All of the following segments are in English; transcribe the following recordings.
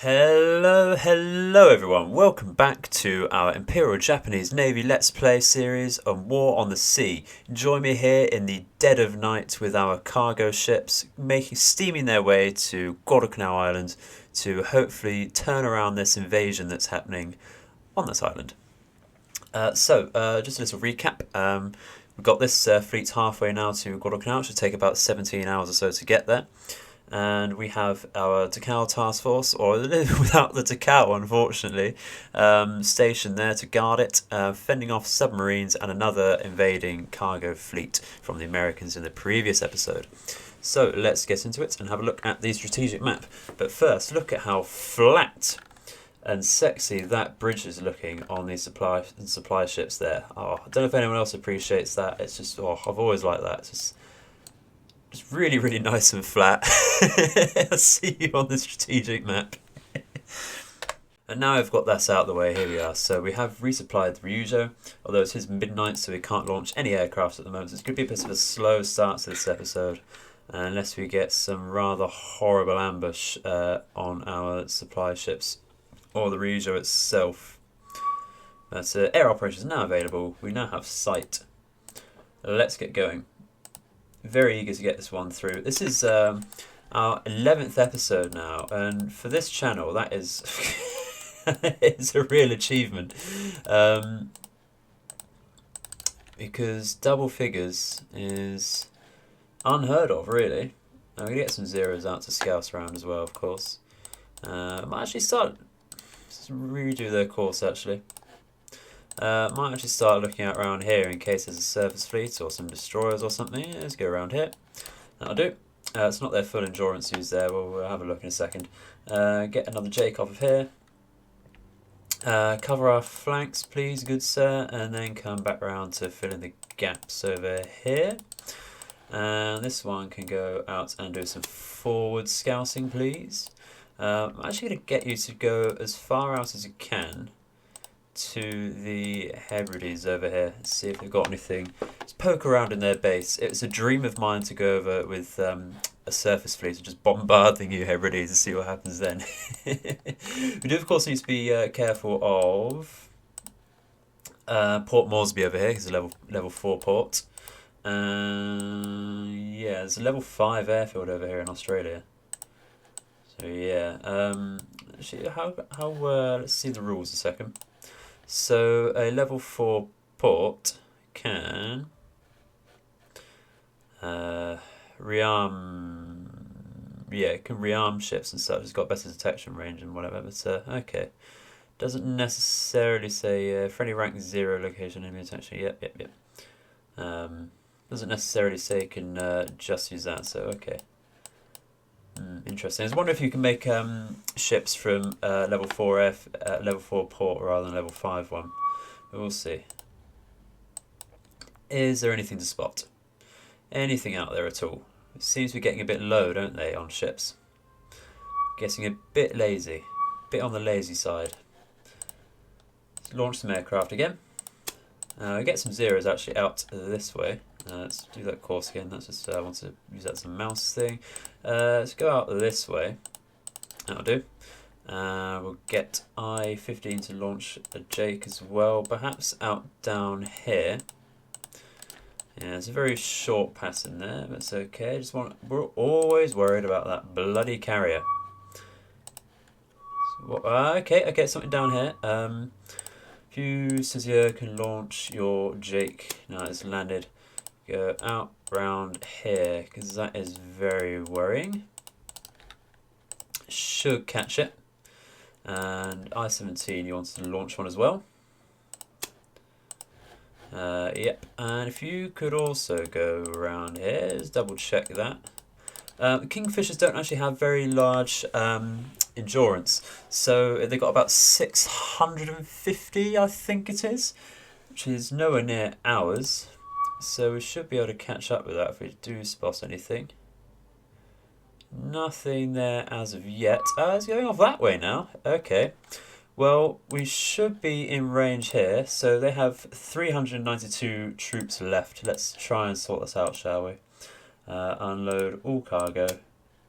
Hello everyone, welcome back to our Imperial Japanese Navy Let's Play series on War on the Sea. Join me here in the dead of night with our cargo ships steaming their way to Guadalcanal Island to hopefully turn around this invasion that's happening on this island. Just a little recap. We've got this fleet halfway now to Guadalcanal. It should take about 17 hours or so to get there. And we have our Decal task force, or without the Decal unfortunately, stationed there to guard it, fending off submarines and another invading cargo fleet from the Americans in the previous episode. So let's get into it and have a look at the strategic map. But first, look at how flat and sexy that bridge is looking on these supply ships there. Oh, I don't know if anyone else appreciates that. It's just, oh, I've always liked that. It's really, really nice and flat. I'll see you on the strategic map. And now I've got that out of the way, here we are. So we have resupplied the Ryujo, although it is midnight, so we can't launch any aircraft at the moment. So it's going to be a bit of a slow start to this episode, unless we get some rather horrible ambush on our supply ships, or the Ryujo itself. But air operations are now available. We now have sight. Let's get going. Very eager to get this one through. This is our 11th episode now, and for this channel that is it's a real achievement, because double figures is unheard of, really. I'm going to get some zeros out to scouse around as well, of course. I might actually redo their course actually. Might actually start looking at around here in case there's a surface fleet or some destroyers or something. Let's go around here. That'll do. It's not their full endurance use there. We'll have a look in a second. Get another Jake off of here. Cover our flanks, please, good sir, and then come back around to fill in the gaps over here. And this one can go out and do some forward scouting, please. I'm actually going to get you to go as far out as you can to the Hebrides over here, see if they've got anything. Just poke around in their base. It's a dream of mine to go over with a surface fleet and just bombard the New Hebrides and see what happens then. We do of course need to be careful of Port Moresby over here, because it's a level 4 port. Yeah, there's a level 5 airfield over here in Australia. So yeah, actually, let's see the rules a second. So a level 4 port can rearm, yeah, it can rearm ships and stuff. It's got better detection range and whatever. But okay, doesn't necessarily say friendly rank 0 location enemy detection. Yep. Doesn't necessarily say you can just use that. So okay. Interesting. I was wondering if you can make ships from level 4 level 4 port rather than level 5 one. But we'll see. Is there anything to spot? Anything out there at all? It seems to be getting a bit low, don't they, on ships? Getting a bit lazy. A bit on the lazy side. Let's launch some aircraft again. Get some zeros actually out this way. Let's do that course again. That's just I want to use that as a mouse thing. Let's go out this way. That'll do. We'll get I-15 to launch a Jake as well, perhaps out down here. Yeah, it's a very short pattern there, but it's okay. We're always worried about that bloody carrier. So, okay, something down here. If you, Cizia, can launch your Jake. Now it's landed. Go out round here, because that is very worrying. Should catch it. And I-17, you want to launch one as well. Yep, and if you could also go around here, just double check that. Kingfishers don't actually have very large endurance, so they've got about 650, I think it is, which is nowhere near ours. So we should be able to catch up with that if we do spot anything. Nothing there as of yet. It's going off that way now. Okay. Well, we should be in range here. So they have 392 troops left. Let's try and sort this out, shall we? Unload all cargo.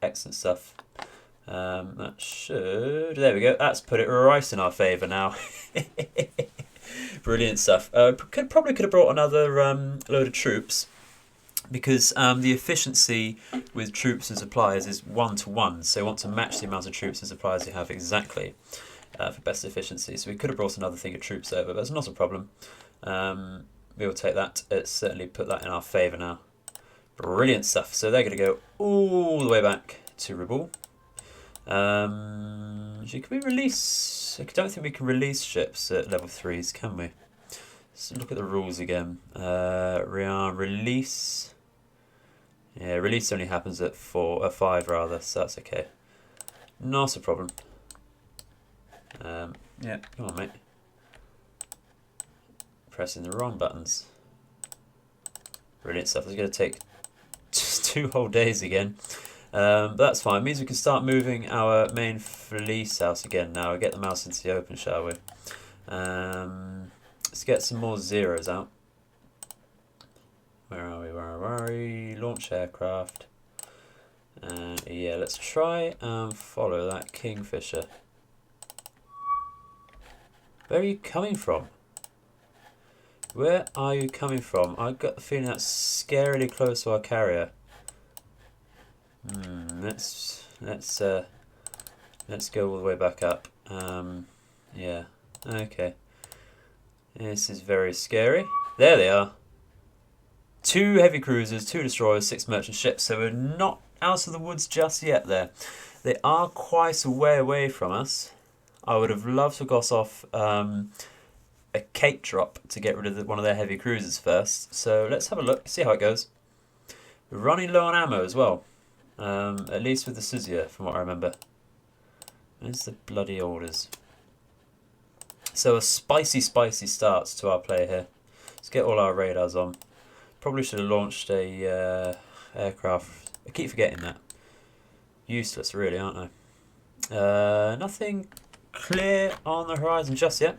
Excellent stuff. That should... There we go. That's put it right in our favour now. Brilliant stuff. Probably could have brought another load of troops, because the efficiency with troops and supplies is 1-to-1. So we want to match the amount of troops and supplies you have exactly for best efficiency. So we could have brought another thing of troops over, but it's not a problem. We'll take that. It's certainly put that in our favour now. Brilliant stuff. So they're going to go all the way back to Rabaul. Can we release... I don't think we can release ships at level 3s, can we? Let's look at the rules again. Release... Yeah, release only happens at 5 rather, so that's okay. Not a problem. Yeah, come on, mate. Pressing the wrong buttons. Brilliant stuff. It's going to take just 2 whole days again. But that's fine. It means we can start moving our main fleece out again now. We'll get the mouse into the open, shall we? Let's get some more zeros out. Where are we? Where are we? Launch aircraft. And yeah, let's try and follow that Kingfisher. Where are you coming from? Where are you coming from? I've got the feeling that's scarily close to our carrier. Let's go all the way back up. Yeah. Okay. This is very scary. There they are. 2 heavy cruisers, 2 destroyers, 6 merchant ships. So we're not out of the woods just yet there. They are quite a way away from us. I would have loved to have got off a cape drop to get rid of one of their heavy cruisers first. So let's have a look, see how it goes. We're running low on ammo as well. At least with the Suzia, from what I remember. Where's the bloody orders? So a spicy start to our play here. Let's get all our radars on. Probably should have launched a aircraft. I keep forgetting that. Useless, really, aren't I? Nothing clear on the horizon just yet.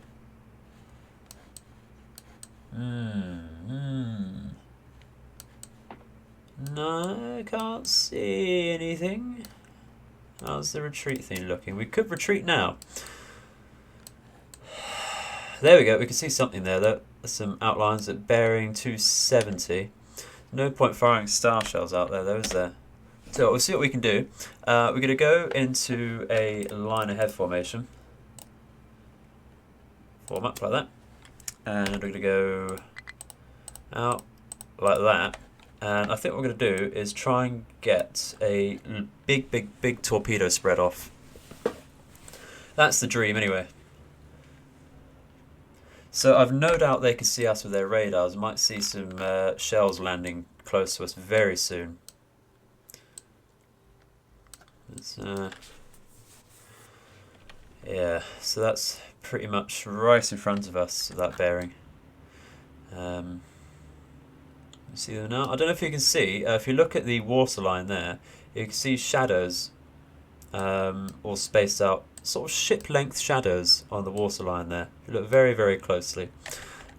No, I can't see anything. How's the retreat thing looking? We could retreat now. There we go, we can see something there. There's some outlines at bearing 270. No point firing star shells out there though, is there? So we'll see what we can do. We're going to go into a line ahead formation. Form up like that. And we're going to go out like that. And I think what we're going to do is try and get a big torpedo spread off. That's the dream anyway. So I've no doubt they can see us with their radars. Might see some shells landing close to us very soon. Yeah, so that's pretty much right in front of us, that bearing. See them now? I don't know if you can see, if you look at the waterline there, you can see shadows all spaced out, sort of ship-length shadows on the waterline there. If you look very closely,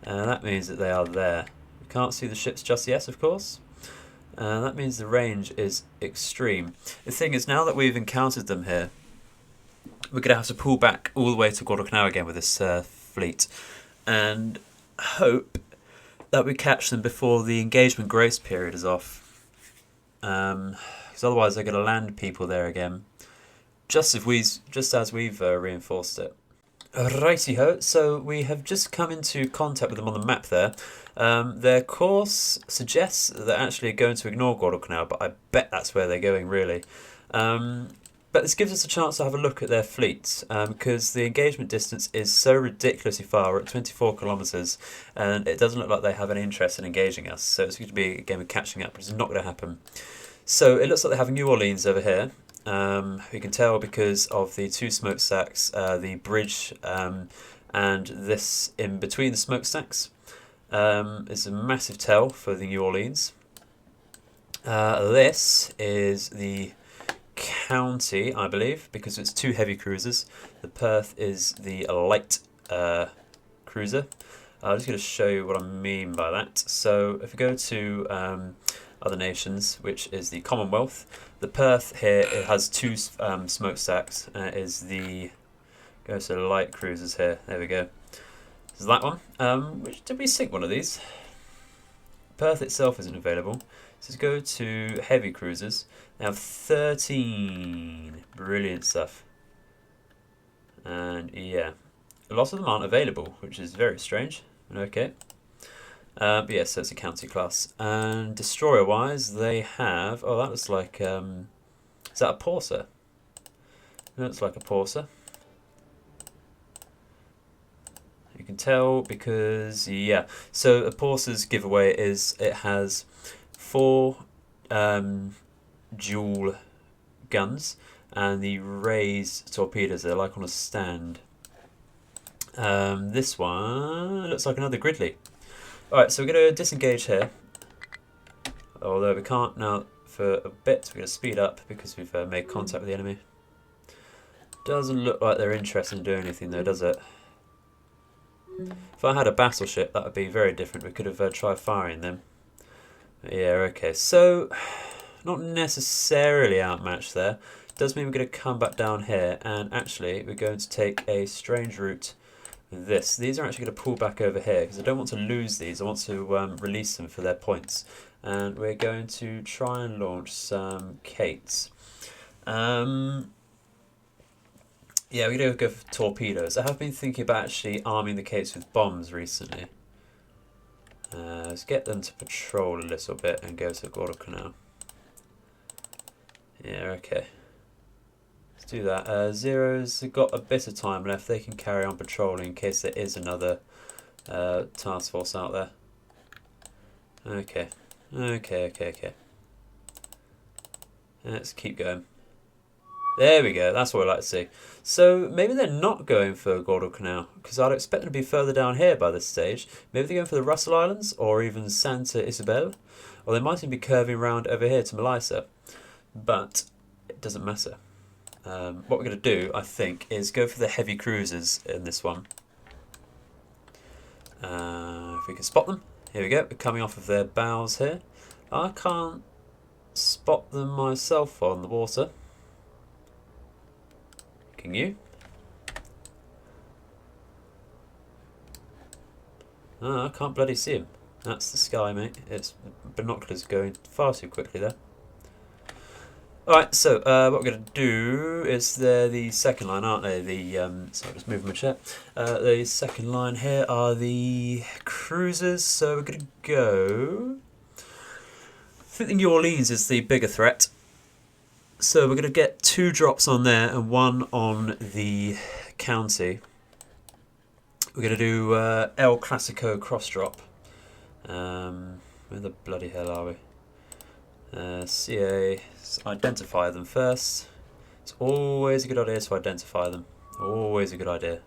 that means that they are there. We can't see the ships just yet, of course. That means the range is extreme. The thing is, now that we've encountered them here, we're going to have to pull back all the way to Guadalcanal again with this fleet, and hope that we catch them before the engagement grace period is off. Because otherwise they're going to land people there again, just as we've reinforced it. Righty-ho, so we have just come into contact with them on the map there. Their course suggests that they're actually going to ignore Guadalcanal, but I bet that's where they're going, really. But this gives us a chance to have a look at their fleet, because the engagement distance is so ridiculously far. We're at 24 kilometres, and it doesn't look like they have any interest in engaging us. So it's going to be a game of catching up, which is not going to happen. So it looks like they have New Orleans over here. We can tell because of the 2 smokestacks, the bridge, and this in between the smokestacks is a massive tell for the New Orleans. This is the county, I believe, because it's 2 heavy cruisers. The Perth is the light cruiser. I'm just going to show you what I mean by that. So if we go to other nations, which is the Commonwealth. The Perth here, it has two smokestacks. It is the, goes to the light cruisers here. There we go. This is that one. Did we sink one of these? Perth itself isn't available. So let's go to heavy cruisers. They have 13. Brilliant stuff. And yeah, a lot of them aren't available, which is very strange. Okay. But yeah, so it's a county class. And destroyer-wise, they have... Oh, that looks like... is that a Porser? It looks like a Porser. You can tell because, yeah. So a Porser's giveaway is it has 4 dual guns and the raised torpedoes. They're like on a stand. This one looks like another Gridley. Alright, so we're going to disengage here. Although we can't now for a bit. We're going to speed up because we've made contact with the enemy. Doesn't look like they're interested in doing anything though, does it? If I had a battleship, that would be very different. We could have tried firing them. Yeah, okay. So, not necessarily outmatched there. Does mean we're going to come back down here, and actually we're going to take a strange route with this. These are actually going to pull back over here, because I don't want to lose these. I want to release them for their points. And we're going to try and launch some Kates. Yeah, we're going to go for torpedoes. I have been thinking about actually arming the Kates with bombs recently. Let's get them to patrol a little bit and go to Guadalcanal. Yeah, okay. Let's do that. Zero's got a bit of time left. They can carry on patrolling in case there is another task force out there. Okay. Okay. Let's keep going. There we go, that's what I like to see. So maybe they're not going for Guadalcanal, because I'd expect them to be further down here by this stage. Maybe they're going for the Russell Islands, or even Santa Isabel. Or they might even be curving around over here to Melissa. But it doesn't matter. What we're going to do, I think, is go for the heavy cruisers in this one. If we can spot them. Here we go, we're coming off of their bows here. I can't spot them myself on the water. Can you? Oh, I can't bloody see him. That's the sky, mate. It's binoculars going far too quickly there. Alright, so what we're going to do is they're the second line, aren't they? Sorry, just moving my chair. The second line here are the cruisers, so we're going to go... I think the New Orleans is the bigger threat. So we're going to get 2 drops on there and 1 on the county. We're going to do El Clasico cross drop. Where the bloody hell are we? CA, identify them first. It's always a good idea to identify them. Always a good idea.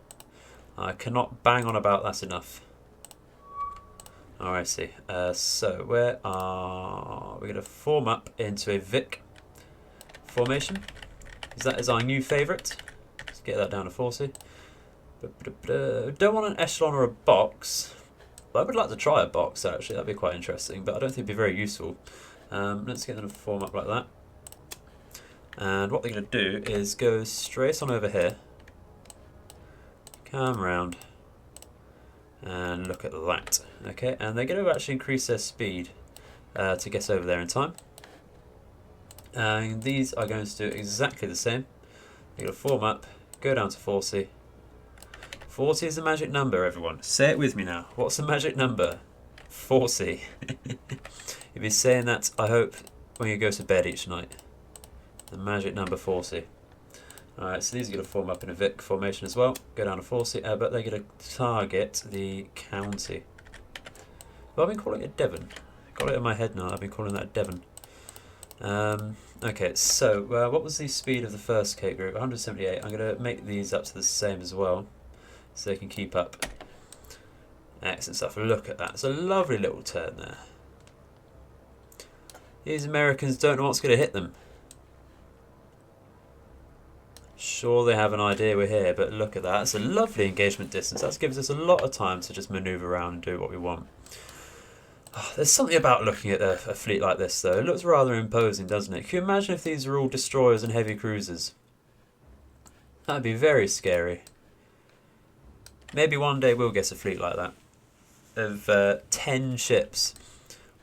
I cannot bang on about that enough. Alright, I see. So where are we going to form up into a Vic formation, because that is our new favourite. Let's get that down to 40. Don't want an echelon or a box. But I would like to try a box actually, that'd be quite interesting, but I don't think it'd be very useful. Let's get them to form up like that. And what they're going to do is go straight on over here, come round, and look at that. Okay, and they're going to actually increase their speed to get over there in time. And these are going to do exactly the same. They're going to form up, go down to 40. 40 is the magic number, everyone. Say it with me now. What's the magic number? 40. You'll be saying that, I hope, when you go to bed each night. The magic number 40. Alright, so these are going to form up in a Vic formation as well. Go down to 40, but they're going to target the county. Well, I've been calling it Devon. Got it in my head now, I've been calling that Devon. Okay, so what was the speed of the first K group? 178. I'm going to make these up to the same as well, so they can keep up. Excellent stuff. Look at that. It's a lovely little turn there. These Americans don't know what's going to hit them. Sure, they have an idea we're here, but look at that. It's a lovely engagement distance. That gives us a lot of time to just manoeuvre around and do what we want. There's something about looking at a fleet like this, though. It looks rather imposing, doesn't it? Can you imagine if these are all destroyers and heavy cruisers? That'd be very scary. Maybe one day we'll get a fleet like that. Of 10 ships.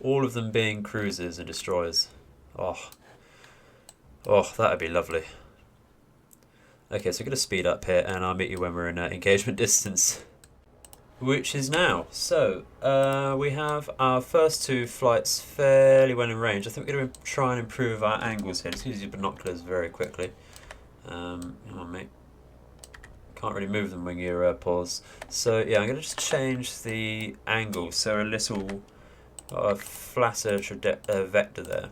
All of them being cruisers and destroyers. Oh. Oh, that'd be lovely. Okay, so we're going to speed up here, and I'll meet you when we're in engagement distance. Which is now. So, we have our first 2 flights fairly well in range. I think we're going to try and improve our angles here. Just use your binoculars very quickly. Come on, mate. Can't really move them when you pause. So, yeah, I'm going to just change the angle. So, a little flatter vector there.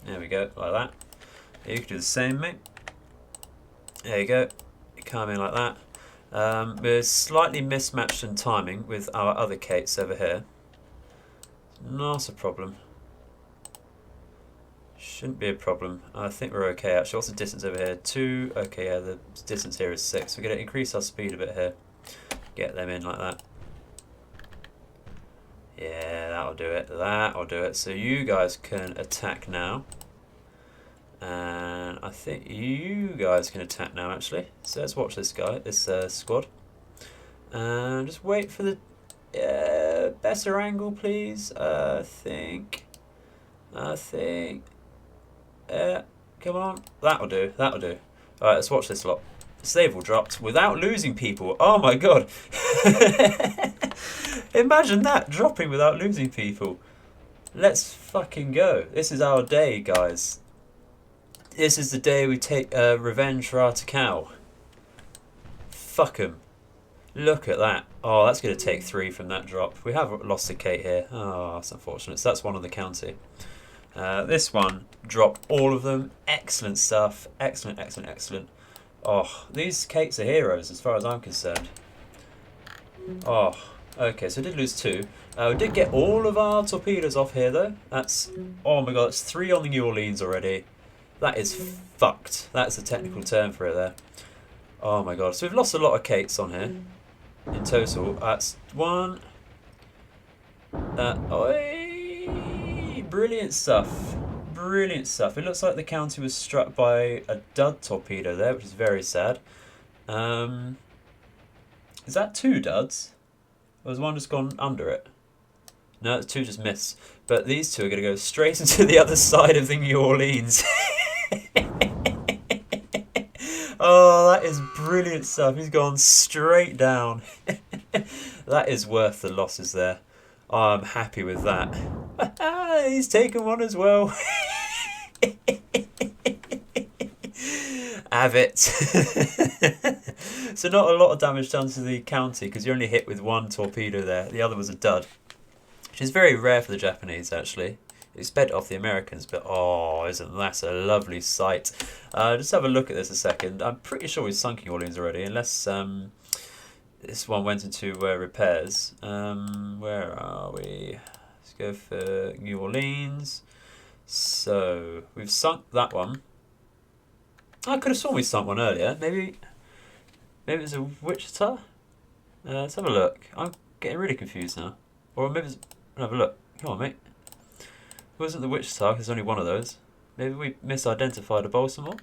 There we go, like that. You can do the same, mate. There you go. You come in like that. We're slightly mismatched in timing with our other Kates over here. Not a problem. Shouldn't be a problem. I think we're okay actually. What's the distance over here? 2. Okay, yeah, the distance here is 6. We're going to increase our speed a bit here. Get them in like that. Yeah, that'll do it. That'll do it. So you guys can attack now. And I think you guys can attack now, actually. So let's watch this guy, this squad. And just wait for the better angle, please. I think. Come on. That'll do. That'll do. Alright, let's watch this lot. They've all dropped without losing people. Oh my god. Imagine that, dropping without losing people. Let's fucking go. This is our day, guys. This is the day we take revenge for our Takao. Fuck 'em. Look at that. Oh, that's going to take 3 from that drop. We have lost a Kate here. Oh, that's unfortunate. So that's one on the county. This one dropped all of them. Excellent stuff. Excellent, excellent, excellent. Oh, these Kates are heroes as far as I'm concerned. Oh, okay, so we did lose 2. We did get all of our torpedoes off here, though. That's, oh my god, that's 3 on the New Orleans already. That is fucked. That's a technical term for it there. Oh my god. So we've lost a lot of Kates on here. In total. That's 1. Brilliant stuff. Brilliant stuff. It looks like the county was struck by a dud torpedo there, which is very sad. Is that 2 duds? Or has one just gone under it? No, 2 just missed. But these 2 are going to go straight into the other side of the New Orleans. Oh, that is brilliant stuff. He's gone straight down. That is worth the losses there. Oh, I'm happy with that. He's taken 1 as well. Have it. So not a lot of damage done to the county because you're only hit with 1 torpedo there. The other was a dud, which is very rare for the Japanese actually. It's sped off the Americans, but oh, isn't that a lovely sight? Just have a look at this a second. I'm pretty sure we've sunk New Orleans already, unless this one went into repairs. Where are we? Let's go for New Orleans. So we've sunk that one. I could have sworn we sunk one earlier. Maybe it was a Wichita. Let's have a look. I'm getting really confused now. Or maybe it's, have a look. Come on, mate. It wasn't the Wichita, there's only one of those. Maybe we misidentified a Baltimore?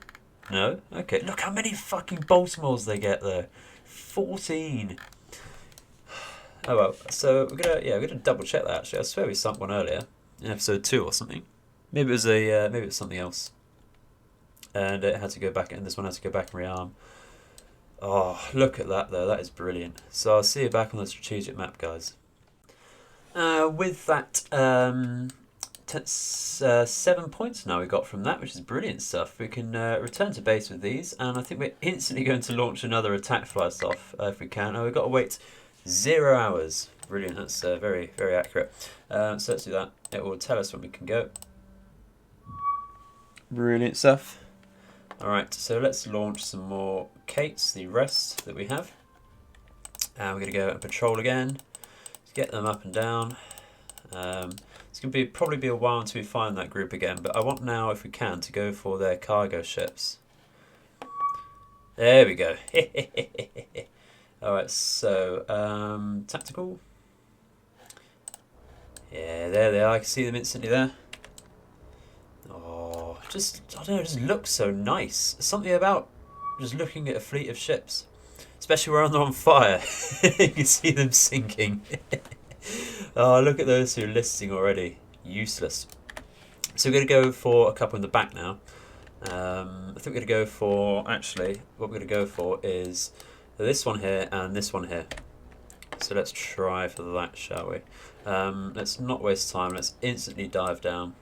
No? Okay, look how many fucking Baltimores they get though. 14. Oh well, so we're gonna double check that actually. I swear we sunk one earlier. In episode 2 or something. Maybe it was maybe it was something else. And it had to go back, and this one had to go back and rearm. Oh, look at that though, that is brilliant. So I'll see you back on the strategic map, guys. With that 7 points now we got from that, which is brilliant stuff. We can return to base with these, and I think we're instantly going to launch another attack flight off if we can. Oh, we've got to wait 0 hours. Brilliant, that's very, very accurate. So let's do that. It will tell us when we can go. Brilliant stuff. Alright, so let's launch some more Kates, the rest that we have. And we're going to go and patrol again. Get them up and down. It's going to probably be a while until we find that group again, but I want now, if we can, to go for their cargo ships. There we go. Alright, so tactical. Yeah, there they are. I can see them instantly there. Oh, just, I don't know, it just looks so nice. Something about just looking at a fleet of ships. Especially when they're on fire. You can see them sinking. Oh, look at those who are listing already. Useless. So we're going to go for a couple in the back now. I think we're going to go for, actually, what we're going to go for is this one here and this one here. So let's try for that, shall we? Let's not waste time. Let's instantly dive down.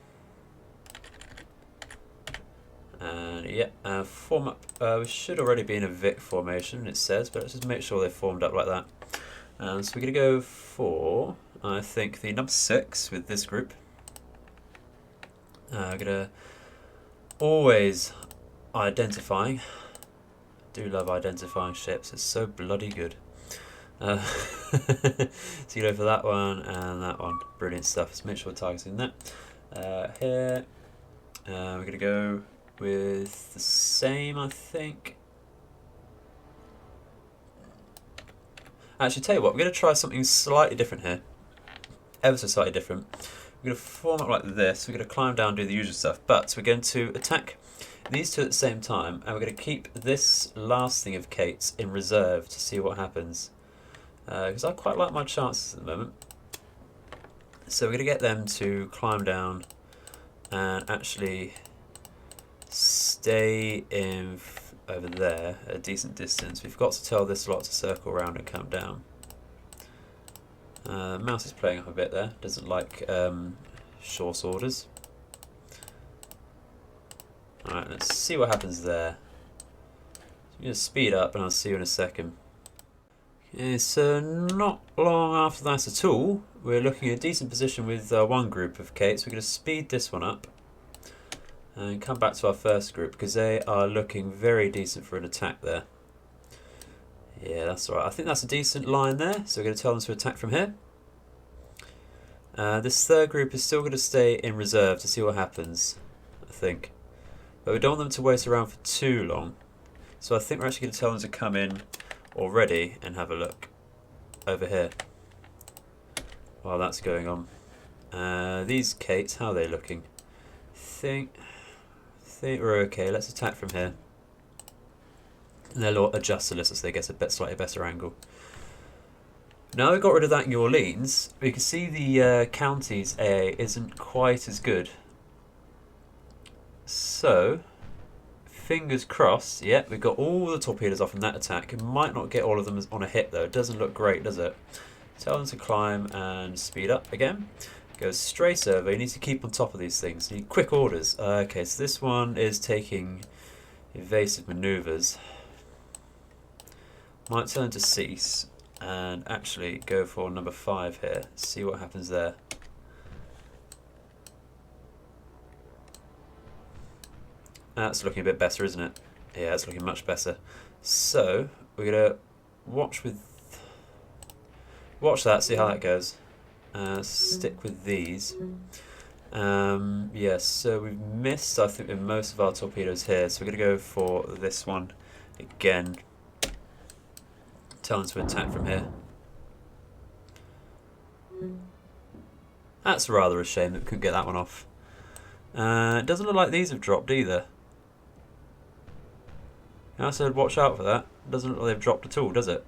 And yeah, form up. We should already be in a Vic formation, it says, but let's just make sure they're formed up like that. So we're going to go for, I think, the number 6 with this group. We're going to always identifying. Do love identifying ships. It's so bloody good. So you go for that one and that one. Brilliant stuff. Let's make sure we're targeting that. Here, we're going to go with the same, I think. Actually, tell you what, we're going to try something slightly different here. Ever so slightly different. We're going to form up like this. We're going to climb down, do the usual stuff, but we're going to attack these two at the same time, and we're going to keep this last thing of Kate's in reserve to see what happens. Because I quite like my chances at the moment. So we're going to get them to climb down and actually stay in over there at a decent distance. We've got to tell this lot to circle around and come down. Mouse is playing up a bit there. Doesn't like short orders. Alright, let's see what happens there. I'm going to speed up and I'll see you in a second. Okay, so not long after that at all, we're looking at a decent position with one group of Kates. We're going to speed this one up and come back to our first group because they are looking very decent for an attack there. Yeah, that's alright. I think that's a decent line there, so we're going to tell them to attack from here. This third group is still going to stay in reserve to see what happens, I think. But we don't want them to wait around for too long. So I think we're actually going to tell them to come in already and have a look over here while that's going on. These Kates, how are they looking? Think we're okay. Let's attack from here. And they'll adjust a little so they get a slightly better angle. Now we've got rid of that New Orleans, we can see the counties AA isn't quite as good. So, fingers crossed, yeah, we've got all the torpedoes off in that attack. It might not get all of them on a hit though, it doesn't look great, does it? Tell them to climb and speed up again. Go straight over, you need to keep on top of these things. You need quick orders. Okay, so this one is taking evasive manoeuvres. Might turn to cease and actually go for number 5 here. See what happens there. That's looking a bit better, isn't it? Yeah, it's looking much better. So we're gonna watch that, see how that goes. Stick with these. Yes, so we've missed, I think, with most of our torpedoes here. So we're gonna go for this one again. Tell them to attack from here. That's rather a shame that we couldn't get that one off. It doesn't look like these have dropped either. I said watch out for that. It doesn't look like they've dropped at all, does it?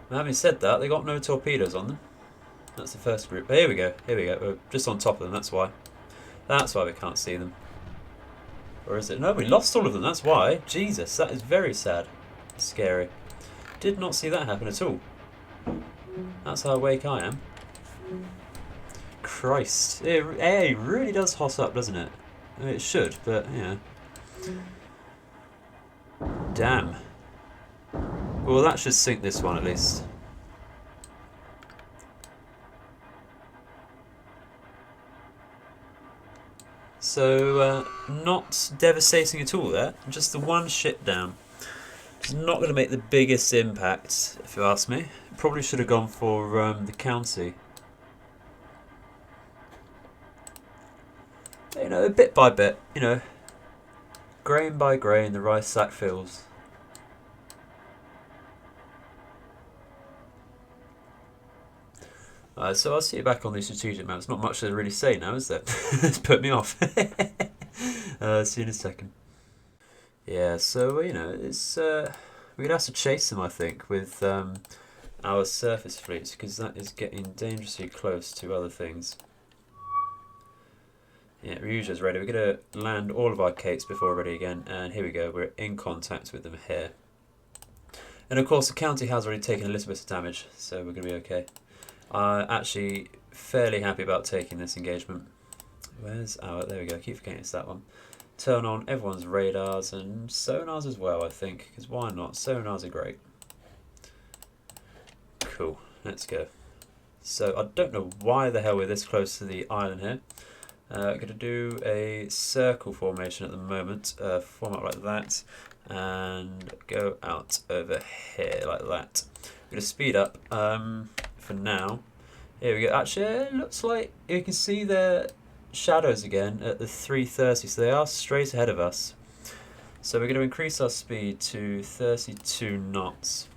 But having said that, they got no torpedoes on them. That's the first group. Here we go. Here we go. We're just on top of them. That's why. That's why we can't see them. Or is it? No, we lost all of them. That's why. Jesus, that is very sad. Scary. Did not see that happen at all. That's how awake I am. Christ. It really does hot up, doesn't it? I mean, it should, but yeah. Damn. Well, that should sink this one at least. So, not devastating at all there. Just the one ship down. It's not going to make the biggest impact, if you ask me. Probably should have gone for the county. But, you know, bit by bit, you know. Grain by grain, the rice sack fills. So I'll see you back on the strategic maps. Not much to really say now, is there? It's put me off. See you in a second. Yeah, so you know, it's we're gonna have to chase them, I think, with our surface fleets because that is getting dangerously close to other things. Yeah, Ryuja's ready. We're gonna land all of our capes before we're ready again, and here we go. We're in contact with them here. And of course, the county has already taken a little bit of damage, so we're gonna be okay. I'm actually fairly happy about taking this engagement. Where's our... There we go, I keep forgetting it's that one. Turn on everyone's radars and sonars as well, I think, because why not? Sonars are great. Cool, let's go. So I don't know why the hell we're this close to the island here. I'm going to do a circle formation at the moment, form up like that, and go out over here like that. I'm going to speed up for now. Here we go. Actually, it looks like you can see their shadows again at the 330, so they are straight ahead of us. So we're going to increase our speed to 32 knots.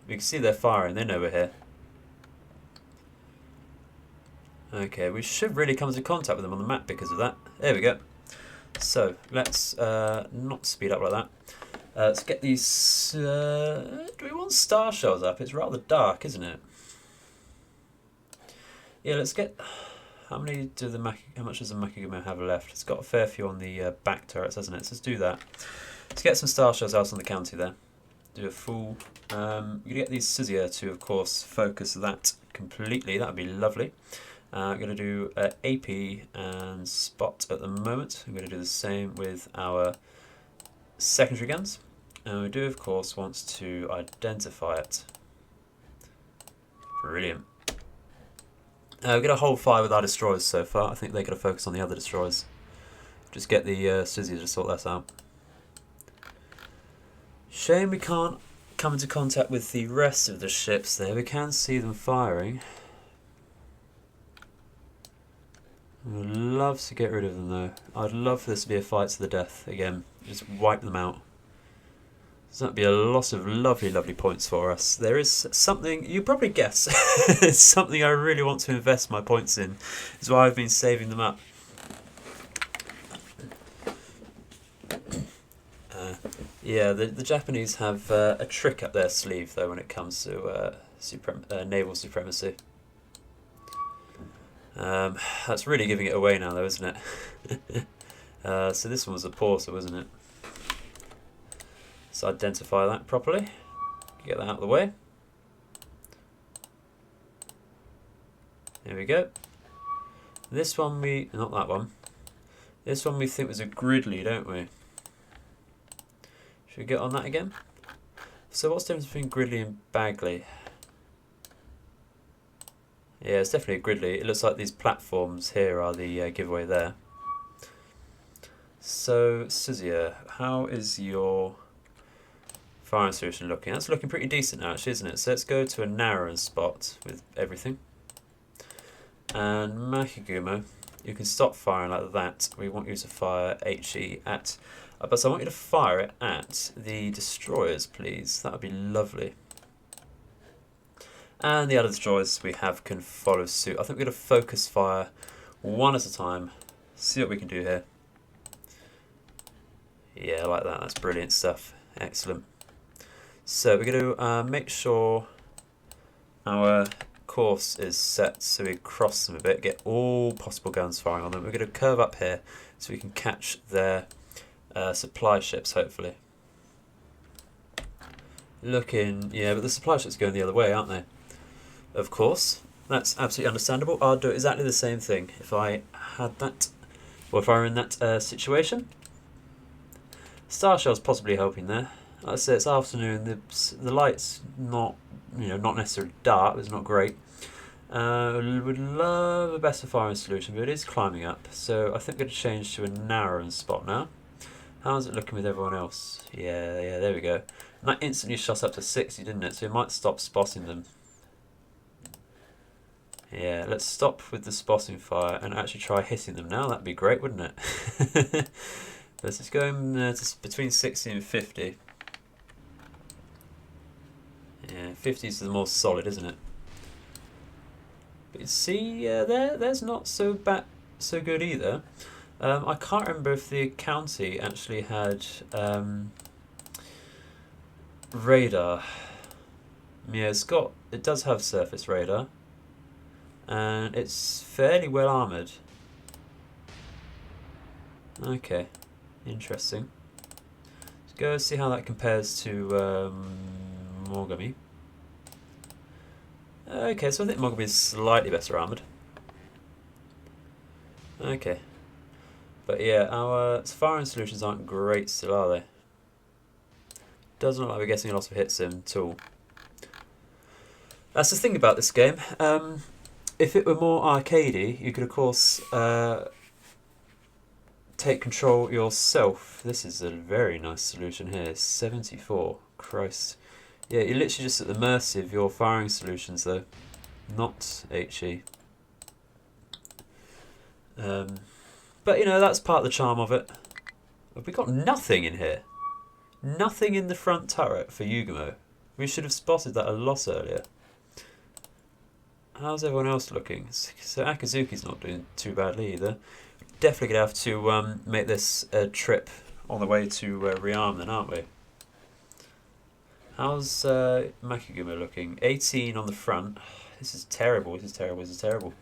We can see they're firing, they know we're here. Okay, we should really come into contact with them on the map because of that. There we go. So let's not speed up like that. Let's get these. Do we want star shells up? It's rather dark, isn't it? Yeah, let's get. How many do the How much does the Makigumo have left? It's got a fair few on the back turrets, hasn't it? So let's do that. Let's get some star shells out on the county there. Do a full. You get these Suzuya to, of course, focus that completely. That would be lovely. I'm going to do AP and spot at the moment. I'm going to do the same with our secondary guns. And we do, of course, want to identify it. Brilliant. We're going to hold fire with our destroyers so far. I think they're going to focus on the other destroyers. Just get the Suzuya to sort that out. Shame we can't come into contact with the rest of the ships there. We can see them firing. I would love to get rid of them though. I'd love for this to be a fight to the death again. Just wipe them out. So that'd be a lot of lovely, lovely points for us. There is something, you probably guess, it's something I really want to invest my points in. It's why I've been saving them up. Yeah, the Japanese have a trick up their sleeve though when it comes to naval supremacy. That's really giving it away now though, isn't it? So this one was a porter, wasn't it? Let's identify that properly. Get that out of the way. There we go. This one not that one. This one we think was a Gridley, don't we? Should we get on that again? So what's the difference between Gridley and Bagley? Yeah, it's definitely a Gridley. It looks like these platforms here are the giveaway there. So, Suzuya, how is your firing solution looking? That's looking pretty decent now, actually, isn't it? So let's go to a narrower spot with everything. And Makigumo, you can stop firing like that. We want you to fire HE at... but I want you to fire it at the destroyers, please. That would be lovely. And the other destroyers we have can follow suit. I think we're going to focus fire one at a time. See what we can do here. Yeah, I like that. That's brilliant stuff. Excellent. So we're going to make sure our course is set so we cross them a bit, get all possible guns firing on them. We're going to curve up here so we can catch their supply ships, hopefully. Yeah, but the supply ships are going the other way, aren't they? Of course, that's absolutely understandable. I'll do exactly the same thing if I had that, or if I were in that situation. Star Shell's possibly helping there. Like I say, it's afternoon. The light's not, not necessarily dark. It's not great. Would love a better firing solution, but it is climbing up. So I think we're going to change to a narrower spot now. How's it looking with everyone else? Yeah, there we go. And that instantly shot up to 60, didn't it? So we might stop spotting them. Yeah, let's stop with the spotting fire and actually try hitting them now. That'd be great, wouldn't it? Let's just go to between 60 and 50. Yeah, 50 is the more solid, isn't it? But you see, there's not so good either. I can't remember if the county actually had radar. Yeah, it does have surface radar, and it's fairly well armoured. Okay, interesting. Let's go see how that compares to Mogami. Okay, so I think Mogami is slightly better armoured. Okay. But yeah, our firing solutions aren't great still, are they? Doesn't look like we're getting a lot of hits in at all. That's the thing about this game. If it were more arcadey, you could of course take control yourself. This is a very nice solution here. 74. Christ. Yeah, you're literally just at the mercy of your firing solutions though. Not HE. But you know, that's part of the charm of it. Have we got nothing in here? Nothing in the front turret for Yugamo. We should have spotted that a lot earlier. How's everyone else looking? So Akazuki's not doing too badly either. Definitely going to have to make this a trip on the way to rearm then, aren't we? How's Makigumo looking? 18 on the front. This is terrible, this is terrible, this is terrible.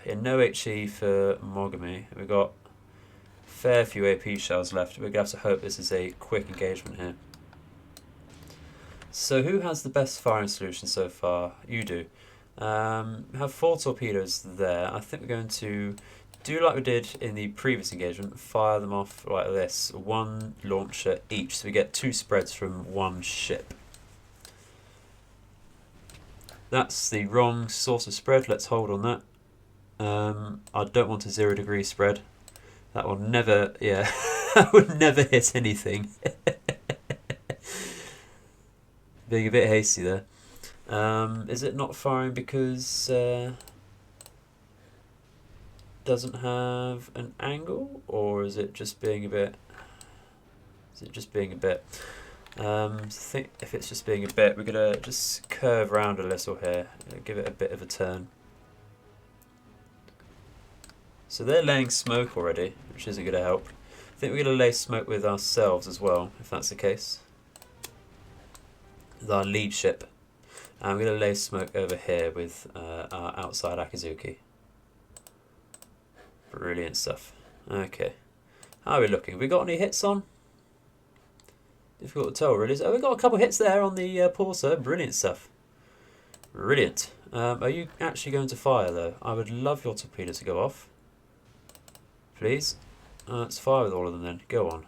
Yeah, no HE for Mogami. We've got a fair few AP shells left. We're going to have to hope this is a quick engagement here. So who has the best firing solution so far? You do. We have 4 torpedoes there. I think we're going to do like we did in the previous engagement, fire them off like this. 1 launcher each, so we get 2 spreads from 1 ship. That's the wrong source of spread. Let's hold on that. I don't want a 0 degree spread. That will never, yeah, that would never hit anything. Being a bit hasty there. Is it not firing because doesn't have an angle, or is it just being a bit? Is it just being a bit? I think if it's just being a bit, we're gonna just curve around a little here, give it a bit of a turn. So they're laying smoke already, which isn't going to help. I think we're going to lay smoke with ourselves as well, if that's the case. With our lead ship. And we're going to lay smoke over here with our outside Akazuki. Brilliant stuff. Okay. How are we looking? Have we got any hits on? Difficult to tell, really. Oh, we've got a couple of hits there on the Porter. Brilliant stuff. Brilliant. Are you actually going to fire, though? I would love your torpedo to go off. Please. Let's fire with all of them then. Go on.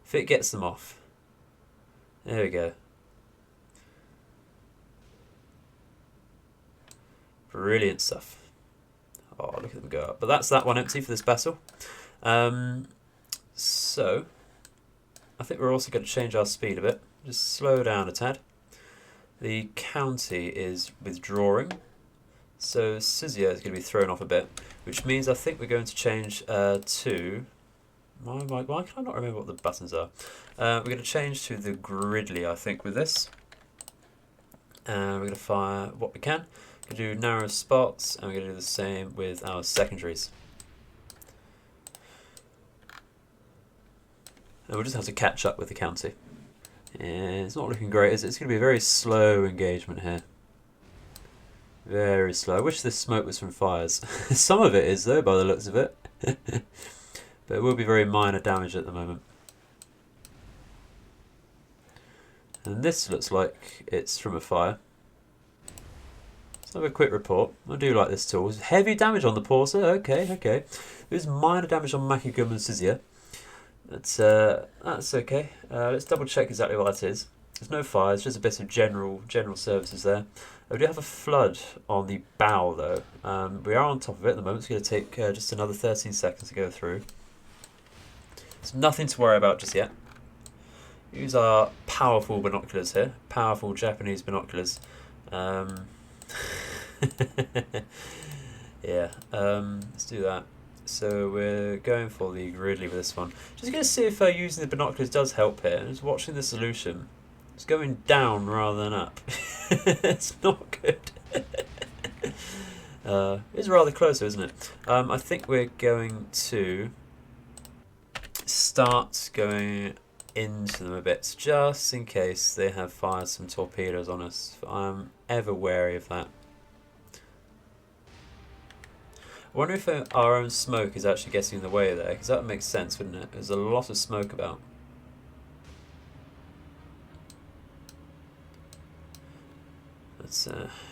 If it gets them off. There we go. Brilliant stuff. Oh, look at them go up. But that's that one empty for this battle. So, I think we're also going to change our speed a bit. Just slow down a tad. The county is withdrawing. So Sizia is going to be thrown off a bit, which means I think we're going to change to... Why can I not remember what the buttons are? We're going to change to the Gridley, I think, with this. We're going to fire what we can. We're going to do narrow spots, and we're going to do the same with our secondaries. And we'll just have to catch up with the county. And it's not looking great, is it? It's going to be a very slow engagement here. Very slow. I wish this smoke was from fires. Some of it is, though, by the looks of it. But it will be very minor damage at the moment. And this looks like it's from a fire. Let's have a quick report. I do like this tool. Heavy damage on the Porter. Okay, okay. There's minor damage on Makigum and Sizia. That's okay. Let's double check exactly what that is. There's no fires, just a bit of general services there. We do have a flood on the bow though. We are on top of it at the moment. It's going to take just another 13 seconds to go through. There's nothing to worry about just yet. Use our powerful binoculars here. Powerful Japanese binoculars. Yeah, let's do that. So we're going for the Gridley with this one. Just going to see if using the binoculars does help here. Just watching the solution. It's going down rather than up. It's not good. It's rather close, isn't it? I think we're going to start going into them a bit, just in case they have fired some torpedoes on us. I'm ever wary of that. I wonder if our own smoke is actually getting in the way there, because that would make sense, wouldn't it? There's a lot of smoke about. But,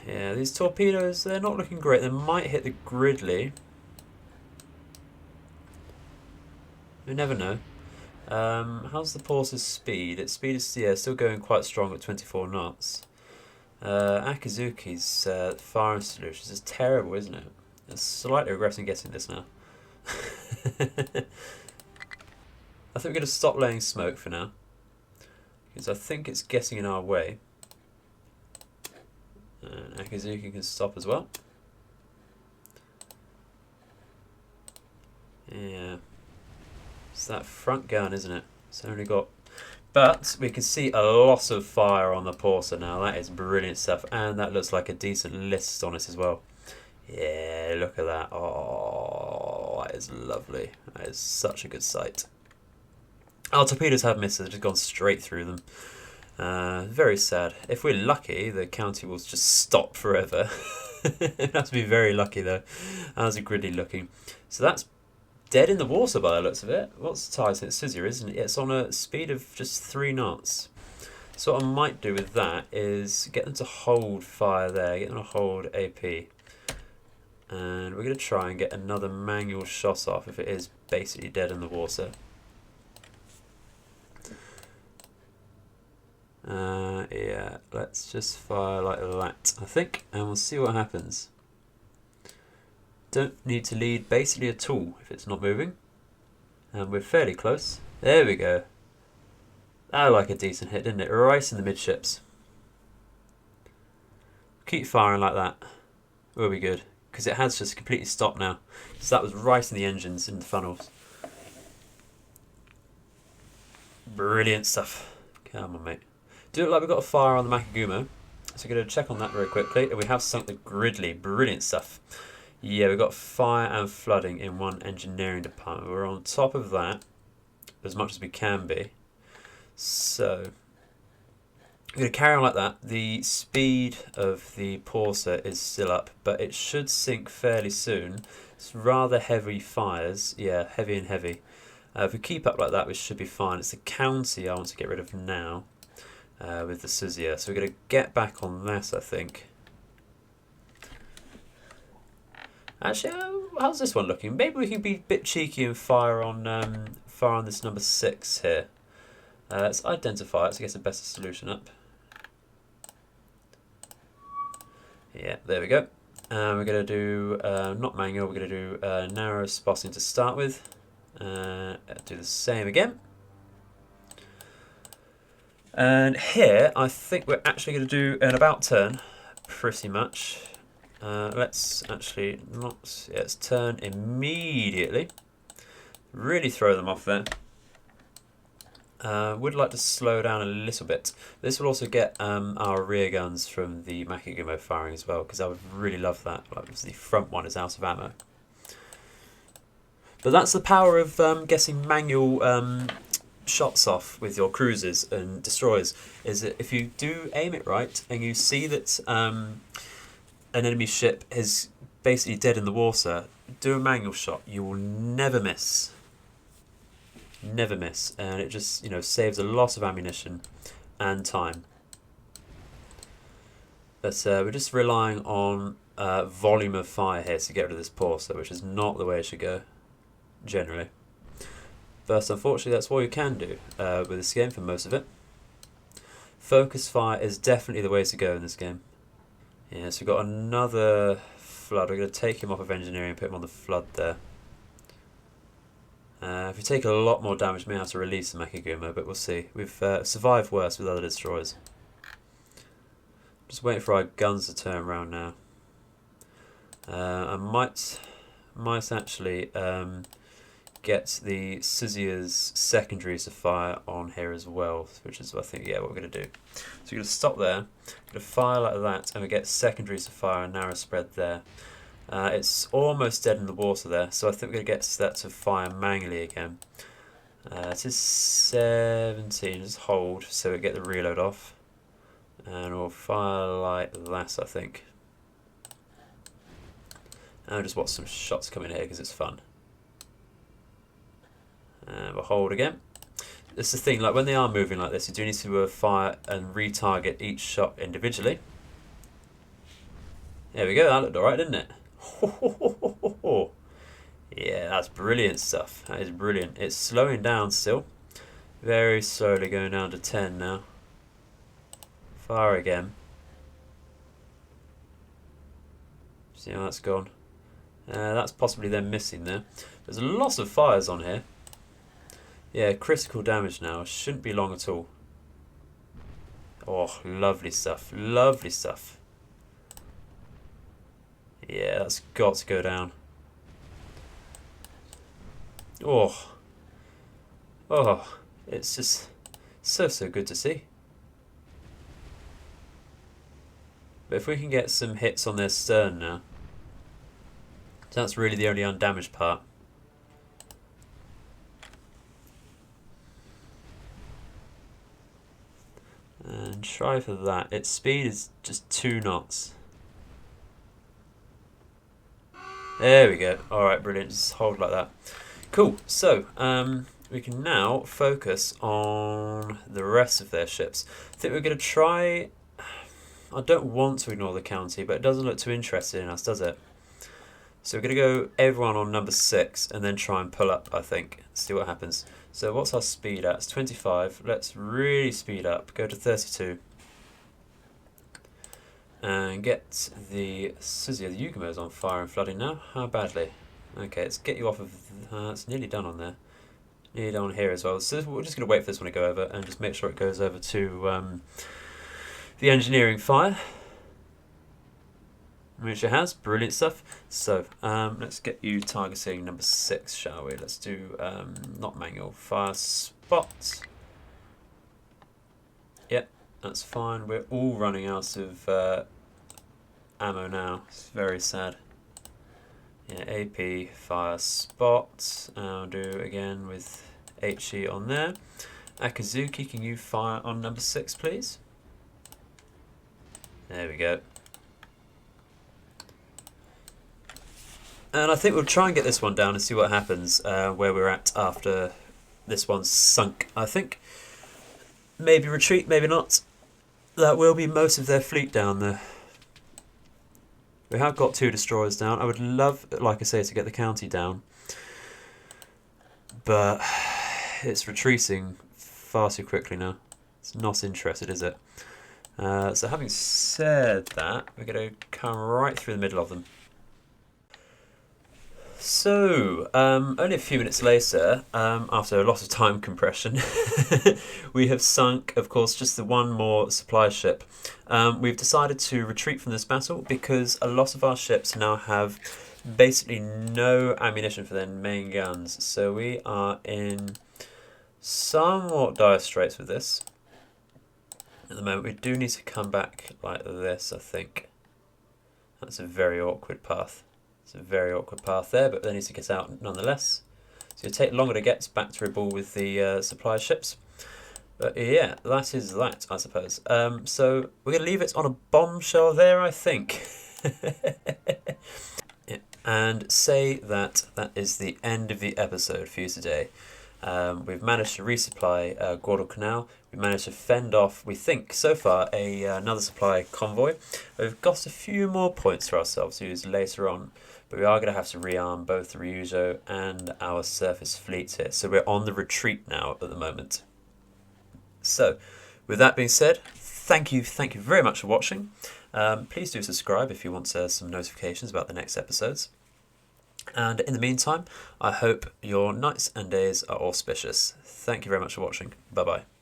yeah, these torpedoes, they're not looking great. They might hit the Gridley. You never know. How's the Porter's speed? Its speed is still going quite strong at 24 knots. Akizuki's firing solutions is terrible, isn't it? I'm slightly regretting getting this now. I think we're going to stop laying smoke for now, because I think it's getting in our way. And Akizuki can stop as well. Yeah. It's that front gun, isn't it? It's only got... But we can see a lot of fire on the Porter now. That is brilliant stuff. And that looks like a decent list on it as well. Yeah, look at that. Oh, that is lovely. That is such a good sight. Our torpedoes have missed. They've just gone straight through them. Very sad. If we're lucky, the county will just stop forever. It has to be very lucky, though. How's it Gridley looking? So that's dead in the water by the looks of it. What's the tide? It's scissor, isn't it? It's on a speed of just 3 knots. So what I might do with that is get them to hold fire there. Get them to hold AP. And we're going to try and get another manual shot off if it is basically dead in the water. Yeah, let's just fire like that, I think, and we'll see what happens. Don't need to lead basically at all if it's not moving. And we're fairly close. There we go. That looked like a decent hit, didn't it? Right in the midships. Keep firing like that. We'll be good. Because it has just completely stopped now. So that was right in the engines, in the funnels. Brilliant stuff. Come on, mate. Do look like we've got a fire on the Makagumo. So we're going to check on that very quickly. And we have sunk the Gridley. Brilliant stuff. Yeah, we've got fire and flooding in one engineering department. We're on top of that as much as we can be. So we're going to carry on like that. The speed of the Porter is still up, but it should sink fairly soon. It's rather heavy fires. Yeah, heavy and heavy. If we keep up like that, we should be fine. It's the county I want to get rid of now with the Suzuya. So we're going to get back on that, I think. Actually, how's this one looking? Maybe we can be a bit cheeky and fire on this number 6 here. Let's identify it to get a better solution up. Yeah, there we go. We're going to do, not manual, we're going to do narrow spotting to start with. Do the same again. And here, I think we're actually going to do an about turn, pretty much. Let's actually not, yeah, let's turn immediately. Really throw them off there. Would like to slow down a little bit. This will also get our rear guns from the Makagumo firing as well, because I would really love that. Like, the front one is out of ammo. But that's the power of getting manual shots off with your cruisers and destroyers, is that if you do aim it right and you see that an enemy ship is basically dead in the water, do a manual shot. You will never miss. Never miss. And it just, you know, saves a lot of ammunition and time. But we're just relying on volume of fire here to get rid of this Porter, which is not the way it should go, generally. But unfortunately, that's all you can do with this game for most of it. Focus fire is definitely the way to go in this game. Yeah, so we've got another flood. We're going to take him off of engineering and put him on the flood there. If we take a lot more damage, we may have to release the Makagumo, but we'll see. We've survived worse with other destroyers. Just waiting for our guns to turn around now. I might actually get the Scythia's secondaries to fire on here as well, which is, I think, yeah, what we're going to do. So we're going to stop there, going to fire like that, and we get secondaries to fire a narrow spread there. It's almost dead in the water there, so I think we're going to get that to fire manually again. It is 17, just hold, so we get the reload off. And we'll fire like that, I think. And I'll just watch some shots come in here because it's fun. And we'll hold again. This is the thing, like when they are moving like this, you do need to fire and retarget each shot individually. There we go, that looked alright, didn't it? Yeah, that's brilliant stuff. That is brilliant. It's slowing down still. Very slowly going down to 10 now. Fire again. See how that's gone. That's possibly them missing there. There's lots of fires on here. Yeah, critical damage now. Shouldn't be long at all. Oh, lovely stuff. Lovely stuff. Yeah, that's got to go down. Oh. Oh. It's just so good to see. But if we can get some hits on their stern now. That's really the only undamaged part. And try for that. Its speed is just 2 knots. There we go. Alright, brilliant. Just hold like that. Cool. So, we can now focus on the rest of their ships. I think we're going to try... I don't want to ignore the county, but it doesn't look too interested in us, does it? So we're going to go everyone on number 6 and then try and pull up, I think. See what happens. So what's our speed at? It's 25. Let's really speed up. Go to 32. And get the Scythia, the Yugamo's on fire and flooding now. How badly? Okay, let's get you off of... it's nearly done on there. Nearly done on here as well. So we're just going to wait for this one to go over and just make sure it goes over to the engineering fire. Which it has. Brilliant stuff. So, let's get you targeting number 6, shall we? Let's do, not manual, fire spot. Yep, that's fine. We're all running out of ammo now. It's very sad. Yeah, AP, fire spot. I'll do again with HE on there. Akazuki, can you fire on number 6, please? There we go. And I think we'll try and get this one down and see what happens, where we're at after this one's sunk. I think maybe retreat, maybe not. That will be most of their fleet down there. We have got 2 destroyers down. I would love, like I say, to get the county down. But it's retreating far too quickly now. It's not interested, is it? So having said that, we're going to come right through the middle of them. So, only a few minutes later, after a lot of time compression, we have sunk, of course, just the one more supply ship. We've decided to retreat from this battle because a lot of our ships now have basically no ammunition for their main guns. So we are in somewhat dire straits with this. At the moment, we do need to come back like this, I think. That's a very awkward path. It's a very awkward path there, but they need to get out nonetheless. So it'll take longer to get back to Rebel with the supply ships. But yeah, that is that, I suppose. So we're going to leave it on a bombshell there, I think. Yeah. And say that that is the end of the episode for you today. We've managed to resupply Guadalcanal. We managed to fend off, we think, so far, another supply convoy. We've got a few more points for ourselves to use later on. But we are going to have to rearm both the Ryujo and our surface fleets here. So we're on the retreat now at the moment. So, with that being said, thank you very much for watching. Please do subscribe if you want some notifications about the next episodes. And in the meantime, I hope your nights and days are auspicious. Thank you very much for watching. Bye-bye.